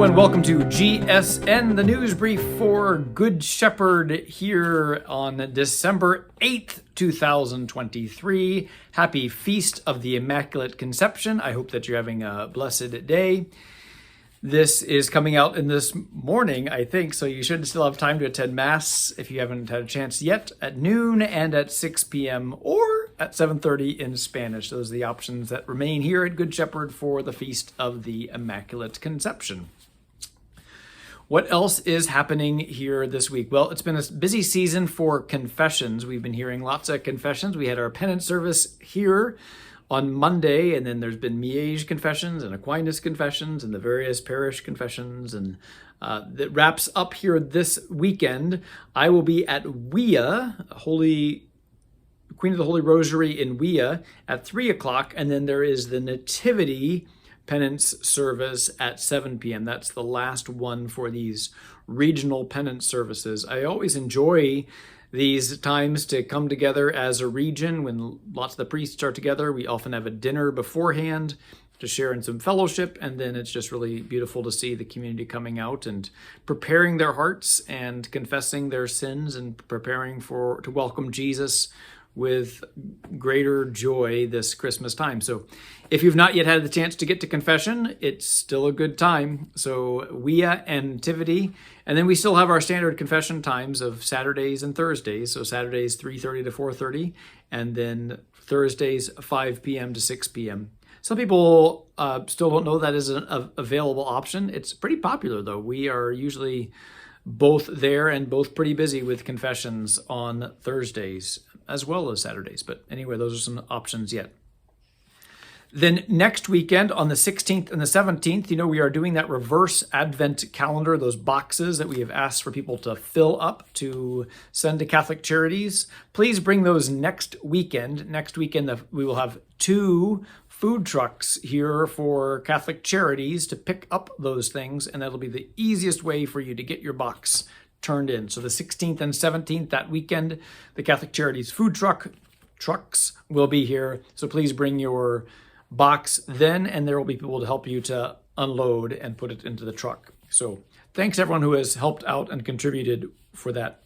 and welcome to GSN, the Newsbrief for Good Shepherd here on December 8th, 2023. Happy Feast of the Immaculate Conception. I hope that you're having a blessed day. This is coming out in this morning, I think, so you should still have time to attend Mass if you haven't had a chance yet, at noon and at 6 p.m. or at 7:30 in Spanish. Those are the options that remain here at Good Shepherd for the Feast of the Immaculate Conception. What else is happening here this week? Well, it's been a busy season for confessions. We've been hearing lots of confessions. We had our penance service here on Monday, and then there's been Miege confessions and Aquinas confessions and the various parish confessions, and that wraps up here this weekend. I will be at Wea, Queen of the Holy Rosary in Wea at 3 o'clock, and then there is the Nativity penance service at 7 p.m. That's the last one for these regional penance services. I always enjoy these times to come together as a region when lots of the priests are together. We often have a dinner beforehand to share in some fellowship, and then it's just really beautiful to see the community coming out and preparing their hearts and confessing their sins and preparing to welcome Jesus with greater joy this Christmas time. So if you've not yet had the chance to get to confession, it's still a good time. So Wea and Nativity. And then we still have our standard confession times of Saturdays and Thursdays. So Saturdays 3:30 to 4:30, and then Thursdays 5 p.m. to 6 p.m. Some people still don't know that is an available option. It's pretty popular, though. We are usually both there and both pretty busy with confessions on Thursdays as well as Saturdays. But anyway, those are some options yet. Then next weekend on the 16th and the 17th, we are doing that reverse Advent calendar, those boxes that we have asked for people to fill up to send to Catholic Charities. Please bring those next weekend. Next weekend, we will have 2 food trucks here for Catholic Charities to pick up those things, and that'll be the easiest way for you to get your box turned in. So the 16th and 17th, that weekend, the Catholic Charities food trucks will be here. So please bring your box then, and there will be people to help you to unload and put it into the truck. So thanks everyone who has helped out and contributed for that.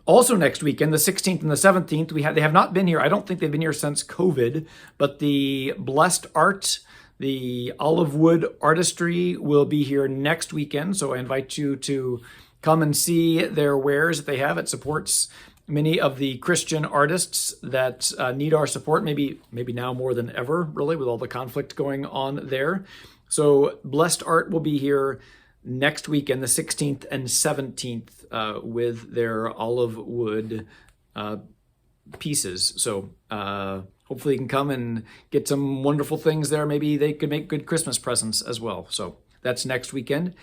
Also next weekend, the 16th and the 17th, they have not been here. I don't think they've been here since COVID, but the Blessed Art, the olive wood artistry will be here next weekend. So I invite you to come and see their wares that they have. It supports many of the Christian artists that need our support, maybe now more than ever, really, with all the conflict going on there. So Blessed Art will be here next weekend, the 16th and 17th, with their olive wood pieces. So hopefully you can come and get some wonderful things there. Maybe they could make good Christmas presents as well. So that's next weekend.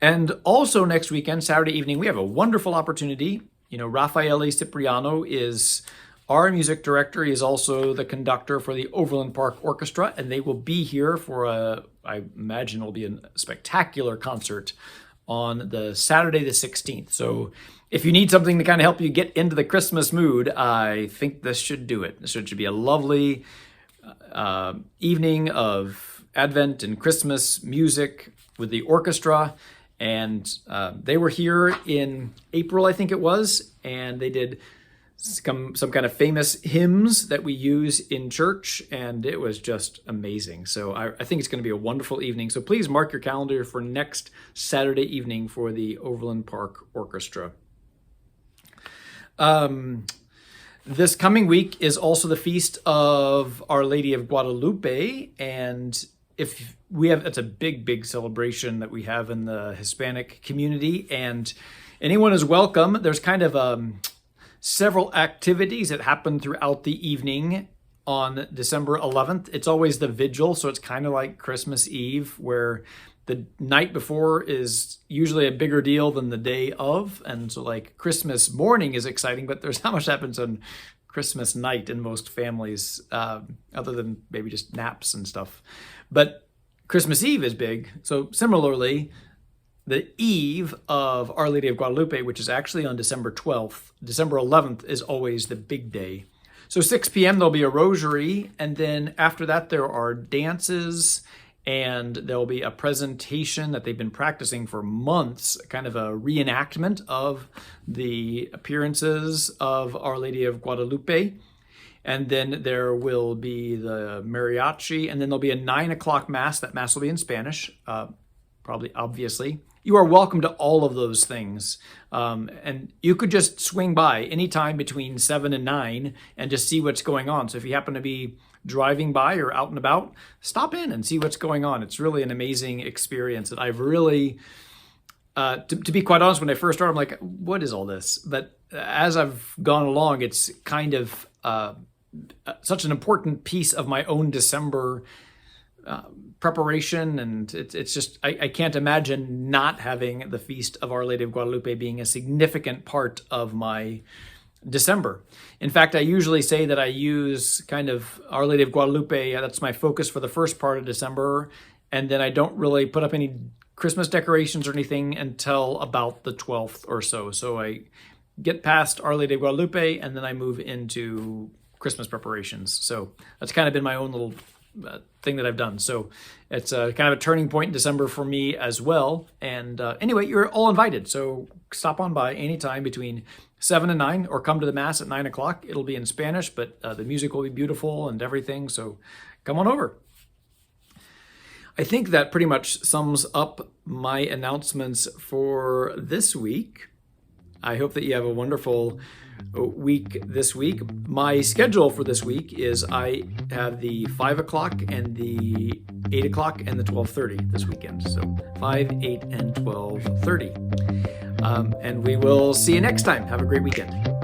And also next weekend, Saturday evening, we have a wonderful opportunity. Raffaele Cipriano is our music director. He is also the conductor for the Overland Park Orchestra, and they will be here for I imagine it'll be a spectacular concert on the Saturday the 16th. So if you need something to kind of help you get into the Christmas mood, I think this should do it. This should be a lovely evening of Advent and Christmas music with the orchestra. And they were here in April, I think it was, and they did some kind of famous hymns that we use in church, and it was just amazing. So I think it's going to be a wonderful evening. So please mark your calendar for next Saturday evening for the Overland Park Orchestra. This coming week is also the feast of Our Lady of Guadalupe, and it's a big celebration that we have in the Hispanic community, and anyone is welcome. There's kind of several activities that happen throughout the evening on December 11th. It's always the vigil, so it's kind of like Christmas Eve, where the night before is usually a bigger deal than the day of. And so like Christmas morning is exciting, but there's not much happens on Christmas night in most families, other than maybe just naps and stuff. But Christmas Eve is big. So similarly, the eve of Our Lady of Guadalupe, which is actually on December 12th, December 11th is always the big day. So 6 p.m. there'll be a rosary, and then after that there are dances and there'll be a presentation that they've been practicing for months, kind of a reenactment of the appearances of Our Lady of Guadalupe. And then there will be the mariachi, and then there'll be a 9 o'clock mass. That mass will be in Spanish, probably, obviously. You are welcome to all of those things. And you could just swing by anytime between 7 and 9 and just see what's going on. So if you happen to be driving by or out and about, stop in and see what's going on. It's really an amazing experience that I've really, to be quite honest, when I first started, I'm like, what is all this? But as I've gone along, it's kind of such an important piece of my own December preparation, and it's just, I can't imagine not having the Feast of Our Lady of Guadalupe being a significant part of my December. In fact, I usually say that I use kind of Our Lady of Guadalupe, that's my focus for the first part of December, and then I don't really put up any Christmas decorations or anything until about the 12th or so. So I get past Our Lady of Guadalupe, and then I move into Christmas preparations. So that's kind of been my own little thing that I've done. So it's kind of a turning point in December for me as well. And anyway, you're all invited. So stop on by anytime between 7 and 9, or come to the Mass at 9 o'clock. It'll be in Spanish, but the music will be beautiful and everything. So come on over. I think that pretty much sums up my announcements for this week. I hope that you have a wonderful week this week. My schedule for this week is I have the 5 o'clock and the 8 o'clock and the 12:30 this weekend. So 5, 8, and 12:30. And we will see you next time. Have a great weekend.